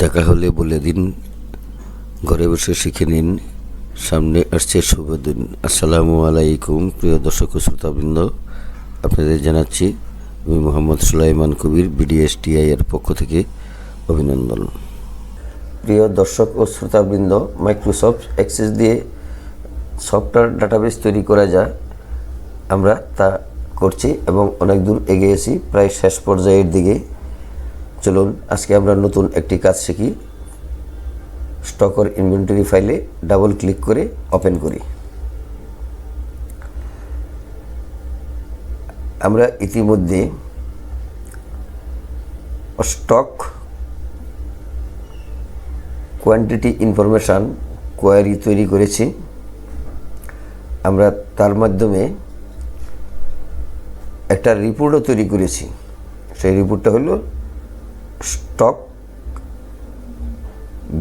দেখা হলে বলে দিন, ঘরে বসে শিখে নিন, সামনে আসছে শুভ দিন। আসসালামু আলাইকুম প্রিয় দর্শক ও শ্রোতাবৃন্দ, আপনাদের জানাচ্ছি আমি মোহাম্মদ সুলাইমান কবির, বিডিএসটিআই এর পক্ষ থেকে অভিনন্দন। প্রিয় দর্শক ও শ্রোতাবৃন্দ, মাইক্রোসফট অ্যাক্সেস দিয়ে সফটওয়্যার ডাটাবেস তৈরি করা যায়, আমরা তা করছি এবং অনেক দূর এগিয়েছি, প্রায় শেষ পর্যায়ের দিকে। চলুন আজকে আমরা নতুন একটি কাজ শিখি। স্টক অর ইনভেন্টরি ফাইলে ডাবল ক্লিক করে ওপেন করি। আমরা ইতিমধ্যে স্টক কোয়ান্টিটি ইনফরমেশান কোয়ারি তৈরি করেছি। আমরা তার মাধ্যমে একটা রিপোর্টও তৈরি করেছি। সেই রিপোর্টটা হলো স্টক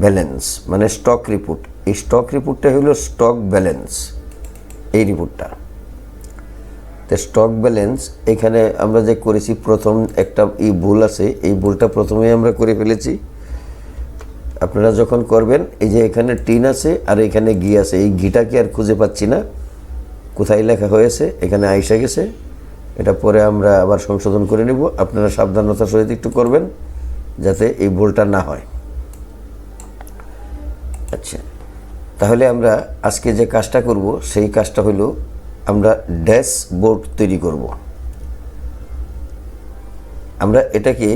ব্যালেন্স, মানে স্টক রিপোর্ট। এই স্টক রিপোর্টটা হলো স্টক ব্যালেন্স, এই রিপোর্টটা। তো স্টক ব্যালেন্স এখানে আমরা যে করেছি, প্রথম একটা ভুল আছে, এই ভুলটা প্রথমেই আমরা করে ফেলেছি। আপনারা যখন করবেন, এই যে এখানে টিন আছে আর এখানে ঘি আছে, এই ঘিটাকে আর খুঁজে পাচ্ছি না, কোথায় লেখা হয়েছে, এখানে আইসা গেছে। এটা পরে আমরা আবার সংশোধন করে নেব। আপনারা সাবধানতার সহিত একটু করবেন যাতে এই ভুলটা না হয়। আচ্ছা, তাহলে আমরা আজকে যে কাজটা করব সেই কাজটা হলো আমরা ড্যাশবোর্ড তৈরি করব। আমরা এটাকে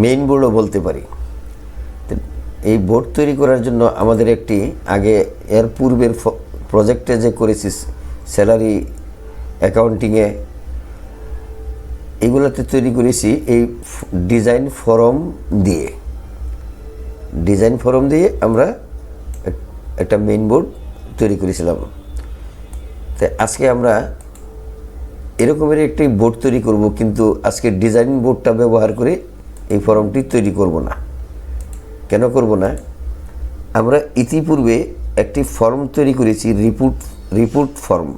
মেইন বোর্ডও বলতে পারি। এই বোর্ড তৈরি করার জন্য আমাদের একটি আগে এর পূর্বের প্রজেক্টে যে করেছি স্যালারি অ্যাকাউন্টিংয়ে, এগুলোতে তৈরি করেছি এই ডিজাইন ফরম দিয়ে আমরা একটা মেইন বোর্ড তৈরি করেছিলাম। তো আজকে আমরা এরকমের একটি বোর্ড তৈরি করব, কিন্তু আজকে ডিজাইন বোর্ডটা ব্যবহার করে এই ফর্মটি তৈরি করব না। কেন করব না? আমরা ইতিপূর্বে একটি ফর্ম তৈরি করেছি, রিপোর্ট ফর্ম।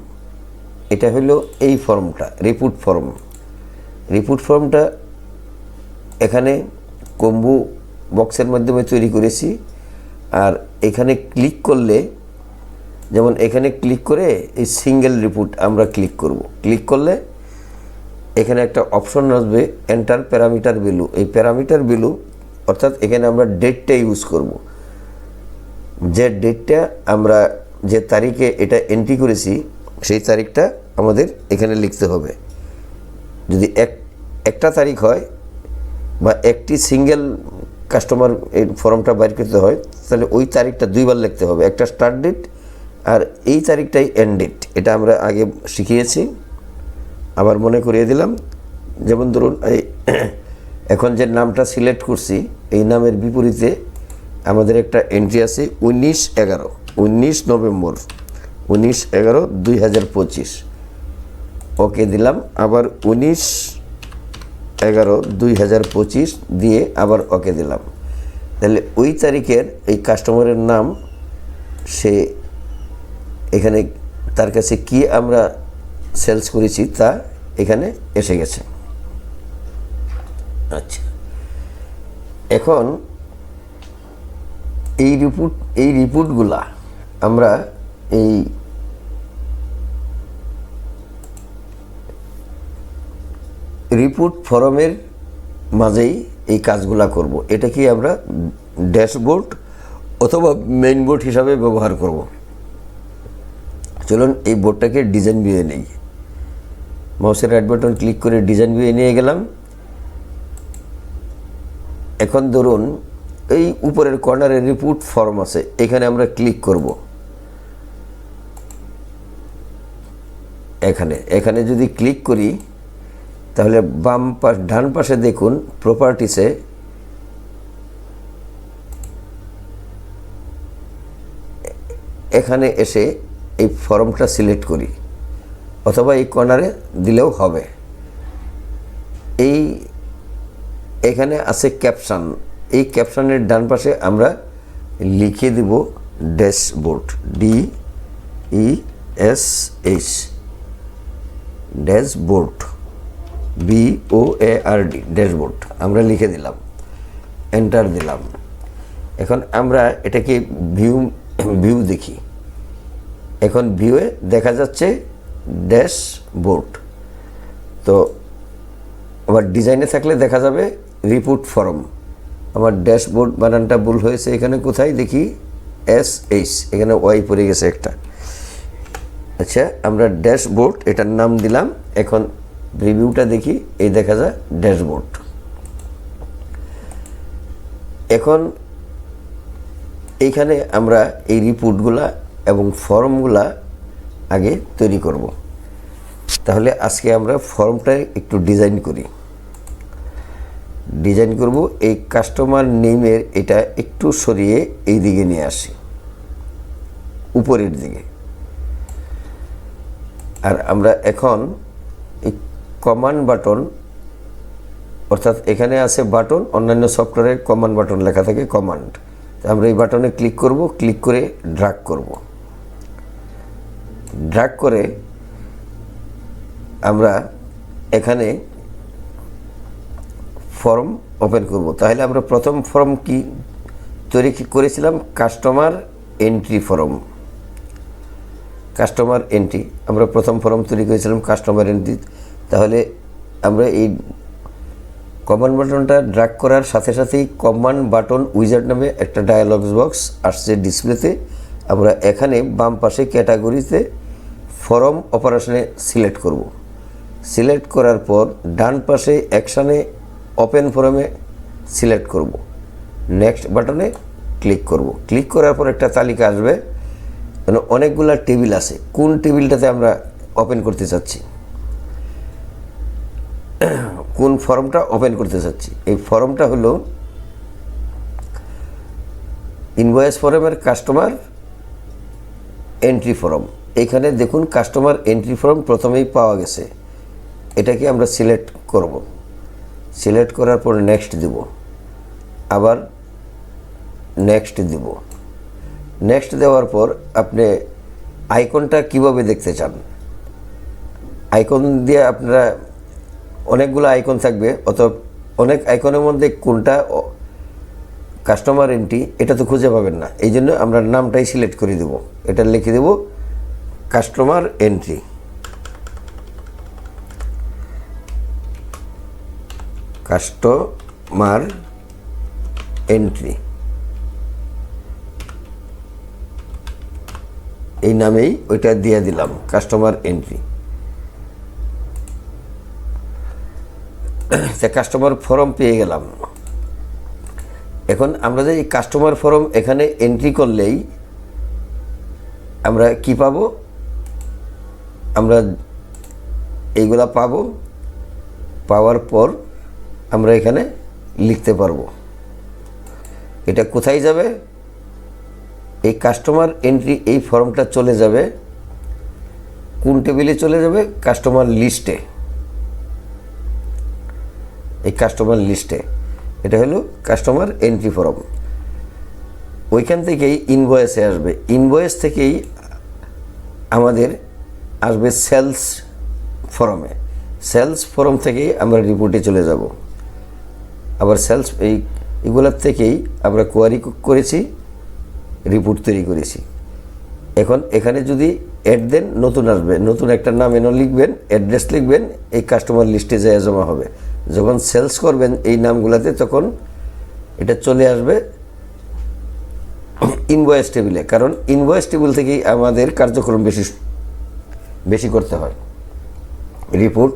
এটা হলো এই ফর্মটা, রিপোর্ট ফর্মটা এখানে কম্বো বক্সের মাধ্যমে তৈরি করেছি। আর এখানে ক্লিক করলে, যেমন এখানে ক্লিক করে এই সিঙ্গেল রিপোর্ট আমরা ক্লিক করব। ক্লিক করলে এখানে একটা অপশন আসবে, এন্টার প্যারামিটার ভ্যালু। এই প্যারামিটার ভ্যালু অর্থাৎ এখানে আমরা ডেটটা ইউজ করব। যে ডেটটা আমরা যে তারিখে এটা এন্ট্রি করেছি সেই তারিখটা আমাদের এখানে লিখতে হবে। যদি একটা তারিখ হয় বা একটি সিঙ্গেল কাস্টমার এই ফর্মটা বাইর করতে হয়, তাহলে ওই তারিখটা দুইবার লিখতে হবে, একটা স্টার্ট ডেট আর এই তারিখটাই এন্ড ডেট। এটা আমরা আগে শিখিয়েছি, আবার মনে করিয়ে দিলাম। যেমন ধরুন এখন যে নামটা সিলেক্ট করছি, এই নামের বিপরীতে আমাদের একটা এন্ট্রি আছে 19 নভেম্বর 2025। ওকে দিলাম, আবার 19/11/2025 দিয়ে আবার ওকে দিলাম। তাহলে ওই তারিখের এই কাস্টমারের নাম, সে এখানে তার কাছে কি আমরা সেলস করেছি তা এখানে এসে গেছে। আচ্ছা, এখন এই রিপোর্টগুলা আমরা এই রিপোর্ট ফরমের মাঝেই এই কাজগুলা করব। এটা কি আমরা ড্যাশবোর্ড অথবা মেইন বোর্ড হিসাবে ব্যবহার করব। চলুন এই বোর্ডটাকে ডিজাইন ভিউয়ে নেই। মাউসের রাইট বাটন ক্লিক করে ডিজাইন ভিউয়ে নিয়ে গেলাম। এখন ধরুন এই উপরের কর্নারে রিপোর্ট ফর্ম আছে, এখানে আমরা ক্লিক করব। এখানে যদি ক্লিক করি তাহলে ডান পাশে দেখুন প্রপার্টিসে এখানে এসে এই ফর্মটা সিলেক্ট করি, অথবা এই কর্নারে দিলেও হবে। এখানে আছে ক্যাপশন, এই ক্যাপশনের ডান পাশে আমরা লিখে দিব dashboard, DESH, dashboard, BOARD, dashboard আমরা লিখে দিলাম, এন্টার দিলাম। এখন আমরা এটাকে ভিউ দেখি। এখন ভিউয়ে দেখা যাচ্ছে ড্যাশবোর্ড। তো আবার ডিজাইনে থাকলে দেখা যাবে রিপোর্ট ফর্ম। আমার ড্যাশবোর্ড বানানটা ভুল হয়েছে, এখানে কোথায় দেখি SH, এখানে ওয়াই পড়ে গেছে একটা। আচ্ছা, আমরা ড্যাশবোর্ড এটার নাম দিলাম। এখন রিভিউটা দেখি, এই দেখা যায় ড্যাশবোর্ড। এখন এইখানে আমরা এই রিপোর্টগুলা এবং ফর্মগুলা আগে তৈরি করব। তাহলে আজকে আমরা ফর্মটা একটু ডিজাইন করব। এই কাস্টমার নেমের এটা একটু সরিয়ে এই দিকে নিয়ে আসি, উপরের দিকে। আর আমরা এখন এই কমান্ড বাটন, অর্থাৎ এখানে আছে বাটন, অন্যান্য সফটওয়্যারে কমান্ড বাটন লেখা থাকে, কমান্ড। আমরা এই বাটনে ক্লিক করব, ক্লিক করে ড্র্যাগ করব। ড্র্যাগ করে আমরা এখানে ফর্ম ওপেন করব। তাহলে আমরা প্রথম ফর্ম কি তৈরি করেছিলাম? Customer entry form. Customer entry আমরা প্রথম ফর্ম তৈরি করেছিলাম, কাস্টমার এন্ট্রি। তাহলে আমরা এই কমান্ড বাটনটা ড্র্যাগ করার সাথে সাথেই কমান্ড বাটন উইজার্ড নামে একটা ডায়ালগস বক্স আসছে ডিসপ্লেতে। আমরা এখানে বাম পাশে ক্যাটাগরিতে ফর্ম অপারেশনে সিলেক্ট করব। সিলেক্ট করার পর ডান পাশে অ্যাকশানে ওপেন ফর্মে সিলেক্ট করব। নেক্সট বাটনে ক্লিক করব। ক্লিক করার পর একটা তালিকা আসবে, মানে অনেকগুলো টেবিল আছে। কোন টেবিলটাতে আমরা ওপেন করতে চাচ্ছি, কোন ফর্মটা ওপেন করতে চাচ্ছি? এই ফর্মটা হলো ইনভয়েস ফর্মের কাস্টমার এন্ট্রি ফর্ম। এখানে দেখুন কাস্টমার এন্ট্রি ফর্ম প্রথমেই পাওয়া গেছে। এটাকে আমরা সিলেক্ট করব। সিলেক্ট করার পর নেক্সট দিব, আবার নেক্সট দিব। নেক্সট দেওয়ার পর আপনি আইকনটা কিভাবে দেখতে চান, আইকন দিয়ে আপনারা অনেকগুলো আইকন থাকবে, অথবা অনেক আইকনের মধ্যে কোনটা কাস্টমার এন্ট্রি এটা তো খুঁজে পাবেন না। এই জন্য আমরা নামটাই সিলেক্ট করে দেব। এটা লিখে দেব কাস্টমার এন্ট্রি। কাস্টমার এন্ট্রি এই নামেই ওইটা দিয়ে দিলাম, কাস্টমার এন্ট্রি। কাস্টমার ফর্ম পেয়ে গেলাম। এখন আমরা যে কাস্টমার ফর্ম এখানে এন্ট্রি করলেই আমরা কি পাবো? আমরা এইগুলা পাবো। পাওয়ার পর আমরা এখানে লিখতে পারবো। এটা কোথায় যাবে? এই কাস্টমার এন্ট্রি এই ফর্মটা চলে যাবে কোন টেবিলে চলে যাবে? কাস্টমার লিস্টে। এই কাস্টমার লিস্টে এটা হলো কাস্টমার এন্ট্রি ফর্ম। ওইখান থেকেই ইনভয়েসে আসবে। ইনভয়েস থেকেই আমাদের আসবে সেলস ফর্মে। সেলস ফর্ম থেকেই আমরা রিপোর্টে চলে যাব। আবার সেলস এইগুলোর থেকেই আমরা কোয়ারি করেছি, রিপোর্ট তৈরি করেছি। এখন এখানে যদি অ্যাড দেন, নতুন আসবে, নতুন একটা নাম এনে লিখবেন, অ্যাড্রেস লিখবেন, এই কাস্টমার লিস্টে যায় জমা হবে। যখন সেলস করবেন এই নামগুলোতে, তখন এটা চলে আসবে ইনভয়েস টেবিলে। কারণ ইনভয়েস টেবিল থেকেই আমাদের কার্যক্রম বেশি করতে হয়। রিপোর্ট,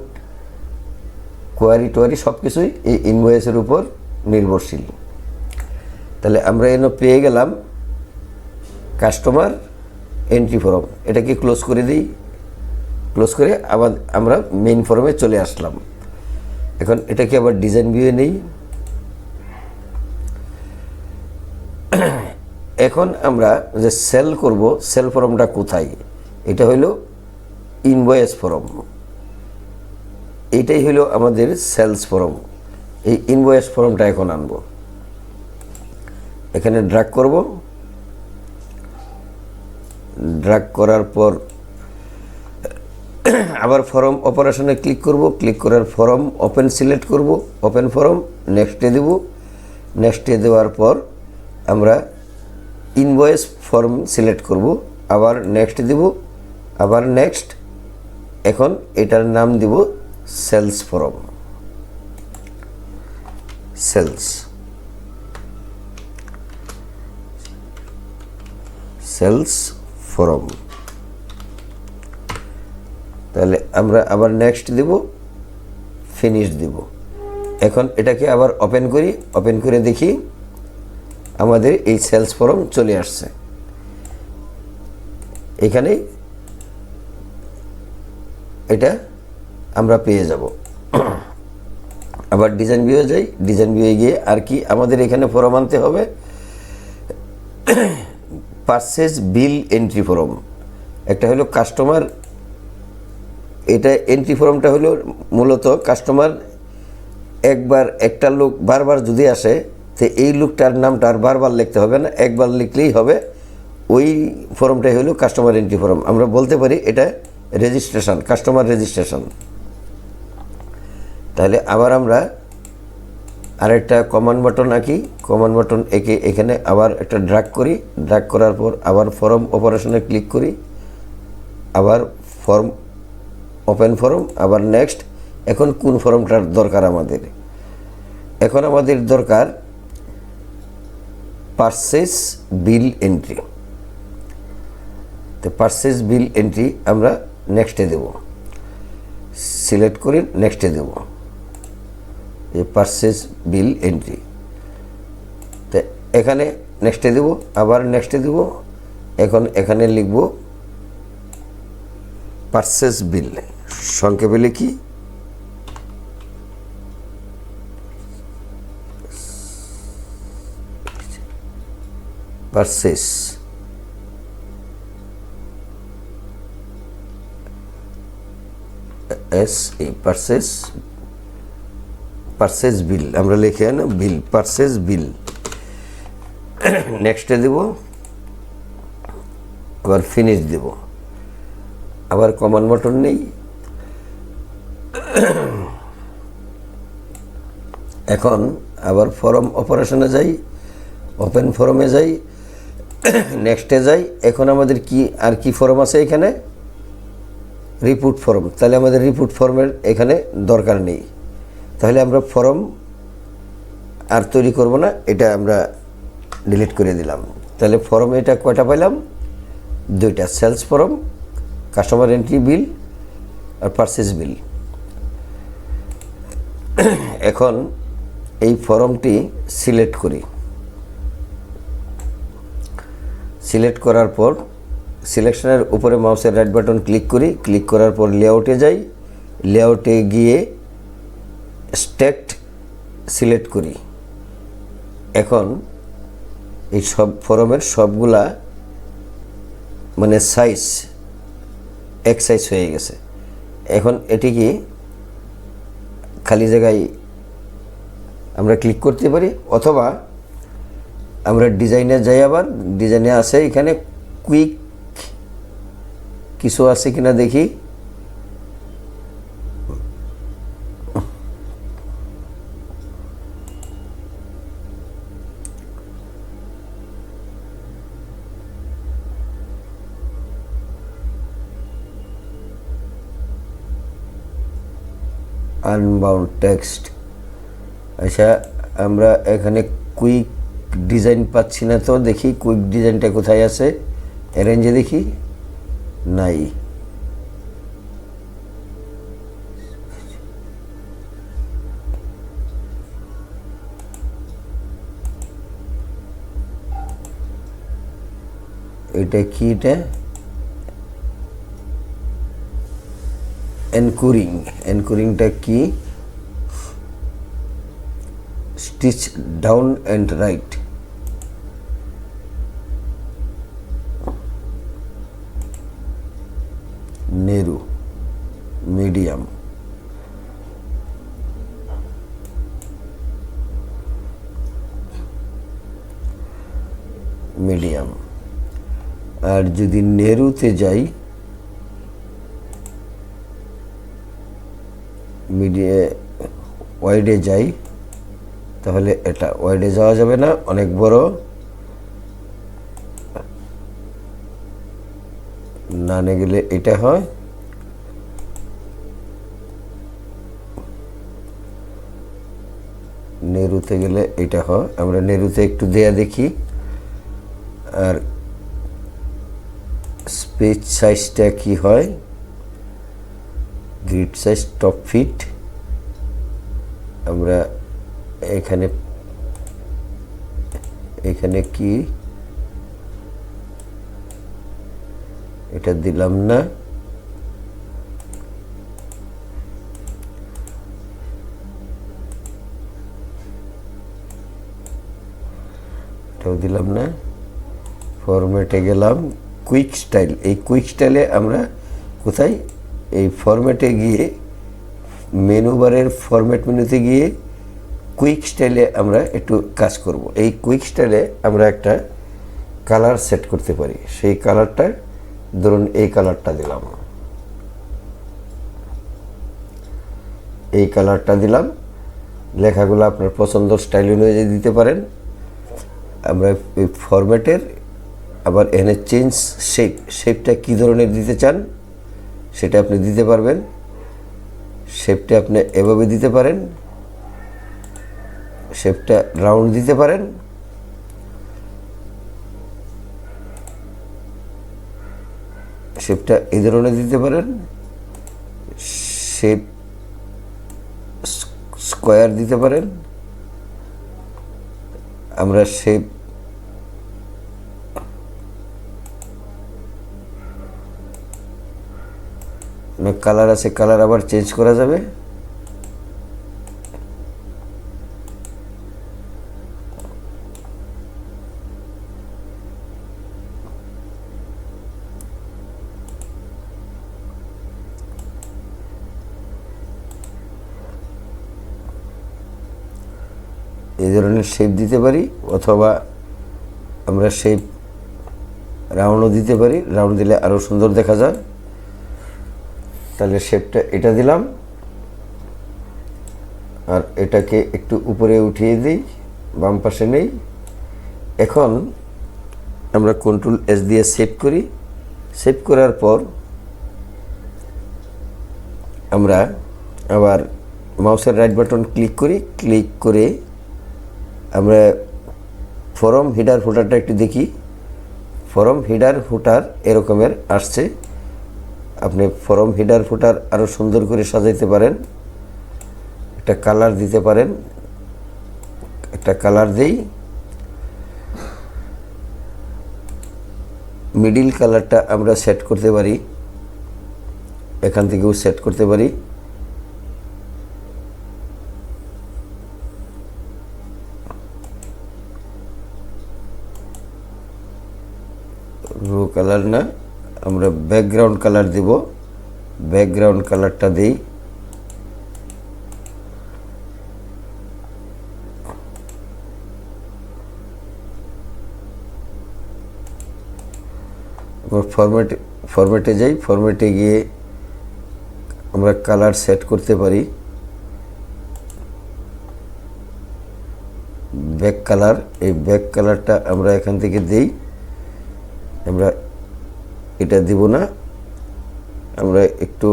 কোয়ারি টোয়ারি সব কিছুই এই ইনভয়েসের উপর নির্ভরশীল। তাহলে আমরা এনে পেয়ে গেলাম কাস্টমার এন্ট্রি ফর্ম। এটাকে ক্লোজ করে দিই। ক্লোজ করে আবার আমরা মেইন ফর্মে চলে আসলাম। এখন এটাকে আবার ডিজাইন ভিউয়ে নেই। এখন আমরা যে সেল করব, সেল ফর্মটা কোথায়? এটা হইল ইনভয়েস ফর্ম। এইটাই হইল আমাদের সেলস ফর্ম। এই ইনভয়েস ফর্মটা এখন আনব। এখানে ড্র্যাগ করব। ড্র্যাগ করার পর আবার ফর্ম অপারেশনে ক্লিক করব। ক্লিক করার ফর্ম ওপেন সিলেক্ট করব, ওপেন ফর্ম। নেক্সটে দেব। নেক্সটে দেওয়ার পর আমরা ইনভয়েস ফর্ম সিলেক্ট করব, আবার নেক্সট দেব, আবার নেক্সট। এখন এটার নাম দিব sales form, sales sales form. তাহলে আমরা আবার নেক্সট দেব, ফিনিশ দেব। এখন এটাকে আবার ওপেন করি, ওপেন করে দেখি আমাদের এই সেলস ফর্ম চলে আসছে। এখানে এটা আমরা পেয়ে যাব। আবার ডিজাইন ভিউয়ে যাই, ডিজাইন ভিউয়ে গিয়ে আর কি আমাদের এখানে ফর্ম আনতে হবে, পারচেজ বিল এন্ট্রি ফর্ম। একটা হলো কাস্টমার, এটা এন্ট্রি ফর্মটা হলো মূলত কাস্টমার একবার একটা লোক বারবার যদি আসে, তো এই লোকটার নামটা আর বারবার লিখতে হবে না, একবার লিখলেই হবে। ওই ফর্মটাই হলো কাস্টমার এন্ট্রি ফর্ম। আমরা বলতে পারি এটা রেজিস্ট্রেশন, কাস্টমার রেজিস্ট্রেশন। তাহলে আবার আমরা আরেকটা কমান্ড বাটন আঁকি, কমান্ড বাটন এঁকে এখানে আবার একটা ড্র্যাগ করি, ড্র্যাগ করার পর আবার ফর্ম অপারেশনে ক্লিক করি, আবার ফর্ম ওপেন ফর্ম, আবার নেক্সট। এখন কোন ফর্মটার দরকার আমাদের? এখন আমাদের দরকার পারচেজ বিল এন্ট্রি। তো পারচেজ বিল এন্ট্রি আমরা নেক্সটে দেব, সিলেক্ট করে নেক্সটে দেব, এই পারচেজ বিল এন্ট্রি। তো এখানে নেক্সটে দেব, আবার নেক্সটে দেব। এখন এখানে লিখব পারচেজ বিল, সংক্ষেপে লিখি পারচেজ পারচেজ বিল আমরা লিখে না, বিল, পারচেজ বিল। নেক্সটে দেব, আবার ফিনিশ দেব, আবার কমান্ড বাটন নেই। এখন আবার ফর্ম অপারেশনে যাই, ওপেন ফর্মে যাই, নেক্সটে যাই। এখন আমাদের কি আর কি ফর্ম আছে এখানে? Report form. তাহলে আমাদের রিপোর্ট ফর্মের এখানে দরকার নেই, তাহলে আমরা ফর্ম আর তৈরি করব না, এটা আমরা ডিলিট করে দিলাম। তাহলে ফর্ম এটা কয়টা পাইলাম? দুইটা, সেলস ফর্ম, কাস্টমার এন্ট্রি বিল আর পারচেজ বিল। এখন এই ফর্মটি সিলেক্ট করি, সিলেক্ট করার পর সিলেকশনের উপরে মাউসের রাইট বাটন ক্লিক করি, ক্লিক করার পর লেআউটে যাই, লেআউটে গিয়ে স্ট্যাকড সিলেক্ট করি। এখন এই সব ফর্মের সবগুলা মানে সাইজ এক সাইজ হয়ে গেছে। এখন এটিকে খালি জায়গায় আমরা ক্লিক করতে পারি, অথবা আমরা ডিজাইনে যাই, আবার ডিজাইনে আছে এখানে কুইক কিছু আছে কিনা দেখি। আনবাউন্ড টেক্সট, আচ্ছা আমরা এখানে কুইক ডিজাইন পাচ্ছি না, তো দেখি কুইক ডিজাইনটা কোথায় আছে। রেঞ্জে দেখি, নাই। এটা কি? এটা এনকোরিং, এনকোরিংটা কি? Stitch down and right, narrow, medium, medium. আর যদি নেরুতে যাই, ওয়াইডে যাই, তাহলে এটা ওয়াইডে যাওয়া যাবে না, অনেক বড়। নানে গেলে এটা হয়, নেরুতে গেলে এটা হয়। আমরা নেরুতে একটু দেয়া দেখি। আর স্পেস সাইজটা কি হয়, গ্রিড সাইজ টপ ফিট আমরা এখানে কি এটা দিলাম না, এটাও দিলাম না। ফরম্যাটে গেলাম, কুইক স্টাইল। এই কুইক স্টাইলে আমরা কোথায়, এই ফরম্যাটে গিয়ে মেনু বারের ফরম্যাট মেনুতে গিয়ে কুইক স্টাইলে আমরা একটু কাজ করব। এই কুইক স্টাইলে আমরা একটা কালার সেট করতে পারি। সেই কালারটা ধরুন এই কালারটা দিলাম, এই কালারটা দিলাম। লেখাগুলো আপনার পছন্দের স্টাইল অনুযায়ী দিতে পারেন। আমরা এই ফরম্যাটের আবার এখানে চেঞ্জ শেপটা কী ধরনের দিতে চান সেটা আপনি দিতে পারবেন। শেপটা আপনি এভাবে দিতে পারেন, শেপটা রাউন্ড দিতে পারেন, শেপটা এই ধরনের দিতে পারেন, শেপ স্কোয়ার দিতে পারেন। আমরা শেপ কালার আছে, কালার আবার চেঞ্জ করা যাবে। এই ধরনের শেপ দিতে পারি, অথবা আমরা শেপ রাউন্ডও দিতে পারি। রাউন্ড দিলে আরও সুন্দর দেখা যায়। তাহলে শেপটা এটা দিলাম, আর এটাকে একটু উপরে উঠিয়ে দিই, বাম পাশে নেই। এখন আমরা কন্ট্রোল এস দিয়ে সেভ করি। সেভ করার পর আমরা আবার মাউসের রাইট বাটন ক্লিক করি। ক্লিক করে আমরা ফরম হিডার ফুটারটা একটু দেখি। ফরম হিডার ফুটার এরকমের আসছে। আপনি ফরম হিডার ফুটার আরও সুন্দর করে সাজাইতে পারেন, একটা কালার দিতে পারেন। একটা কালার দেই, মিডিল কালারটা আমরা সেট করতে পারি, এখান থেকেও সেট করতে পারি। রো কালার না, আমরা ব্যাকগ্রাউন্ড কালার দেব। ব্যাকগ্রাউন্ড কালারটা দেই, ফরম্যাটে যাই। ফরম্যাটে গিয়ে আমরা কালার সেট করতে পারি। ব্যাক কালার, এই ব্যাক কালারটা আমরা এখান থেকে দেই। আমরা এটা দিব না, আমরা একটু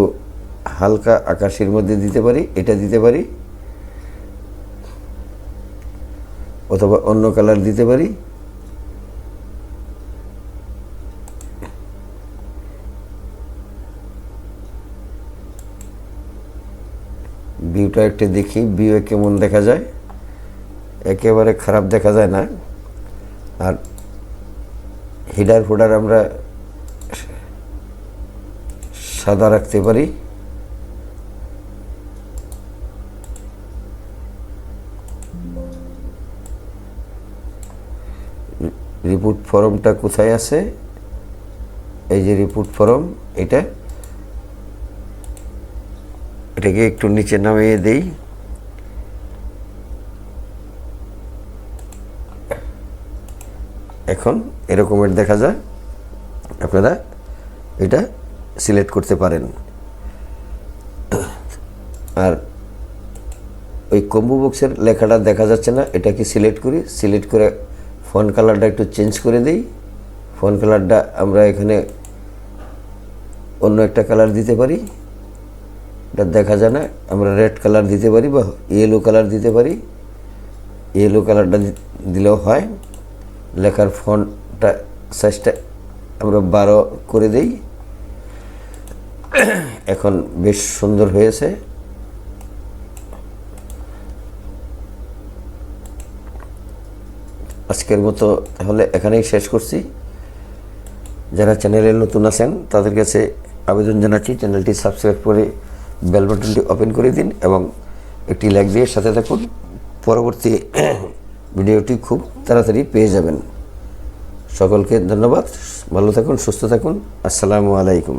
হালকা আকাশের মধ্যে দিতে পারি, এটা দিতে পারি, অথবা অন্য কালার দিতে পারি। ভিউটা একটু দেখি, ভিউ কেমন দেখা যায়। একেবারে খারাপ দেখা যায় না। আর হিডার ফুডার আমরা সাদা রাখতে পারি। রিপোর্ট ফর্মটা কোথায় আছে, এই যে রিপোর্ট ফর্ম, এটাকে একটু নিচে নামিয়ে দেই। এখন এরকমের দেখা যায়। আপনারা এটা সিলেক্ট করতে পারেন। আর ওই কম্বো বক্সের লেখাটা দেখা যাচ্ছে না, এটাকে সিলেক্ট করি। সিলেক্ট করে ফন্ট কালারটা একটু চেঞ্জ করে দিই। ফন্ট কালারটা আমরা এখানে অন্য একটা কালার দিতে পারি, এটা দেখা যায় না, আমরা রেড কালার দিতে পারি বা ইয়েলো কালার দিতে পারি। ইয়েলো কালারটা দিলেও হয়। লেখার ফন্টটা সাইজটা আমরা 12 করে দেই। এখন বেশ সুন্দর হয়েছে। আজকের মতো তাহলে এখানেই শেষ করছি। যারা চ্যানেলে নতুন আছেন তাদের কাছে আবেদন জানাচ্ছি, চ্যানেলটি সাবস্ক্রাইব করে বেল বাটনটি ওপেন করে দিন এবং একটি লাইক দিয়ে সাথে থাকুন। পরবর্তী ভিডিওটি খুব তাড়াতাড়ি পেয়ে যাবেন। সকলকে ধন্যবাদ। ভালো থাকুন, সুস্থ থাকুন। আসসালামু আলাইকুম।